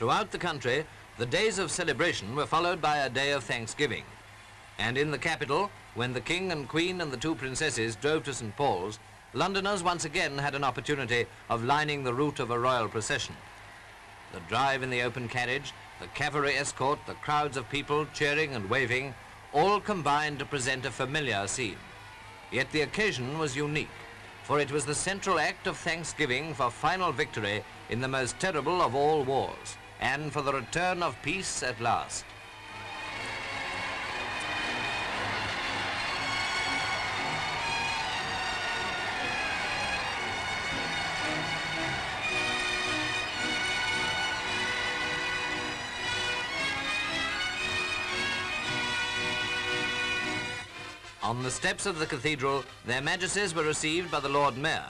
Throughout the country, the days of celebration were followed by a day of thanksgiving. And in the capital, when the King and Queen and the two princesses drove to St. Paul's, Londoners once again had an opportunity of lining the route of a royal procession. The drive in the open carriage, the cavalry escort, the crowds of people cheering and waving, all combined to present a familiar scene. Yet the occasion was unique, for it was the central act of thanksgiving for final victory in the most terrible of all wars, and for the return of peace at last. On the steps of the cathedral, their Majesties were received by the Lord Mayor.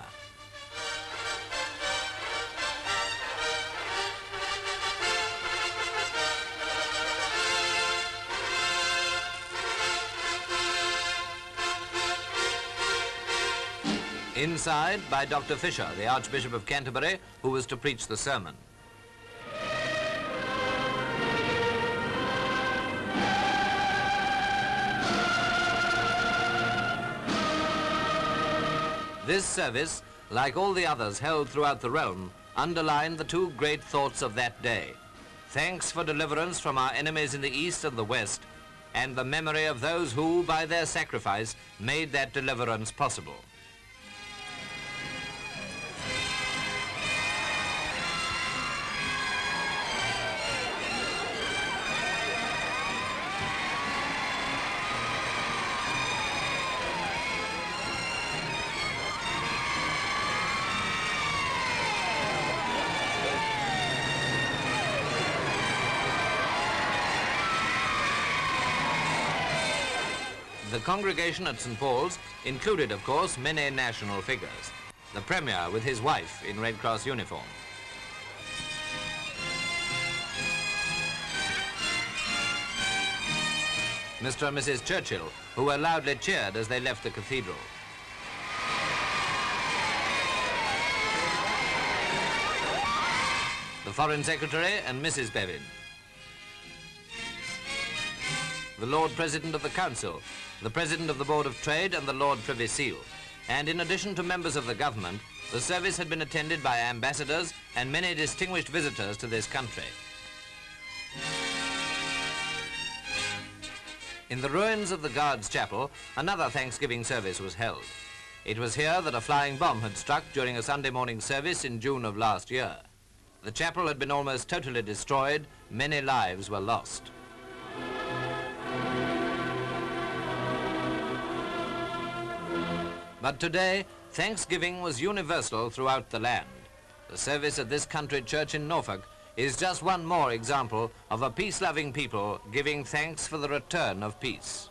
Inside by Dr. Fisher, the Archbishop of Canterbury, who was to preach the sermon. This service, like all the others held throughout the realm, underlined the two great thoughts of that day: thanks for deliverance from our enemies in the east and the west, and the memory of those who, by their sacrifice, made that deliverance possible. The congregation at St. Paul's included, of course, many national figures. The Premier with his wife in Red Cross uniform. Mr. and Mrs. Churchill, who were loudly cheered as they left the cathedral. The Foreign Secretary and Mrs. Bevin. The Lord President of the Council, the President of the Board of Trade and the Lord Privy Seal. And in addition to members of the government, the service had been attended by ambassadors and many distinguished visitors to this country. In the ruins of the Guards Chapel, another Thanksgiving service was held. It was here that a flying bomb had struck during a Sunday morning service in June of last year. The chapel had been almost totally destroyed, many lives were lost. But today, Thanksgiving was universal throughout the land. The service at this country church in Norfolk is just one more example of a peace-loving people giving thanks for the return of peace.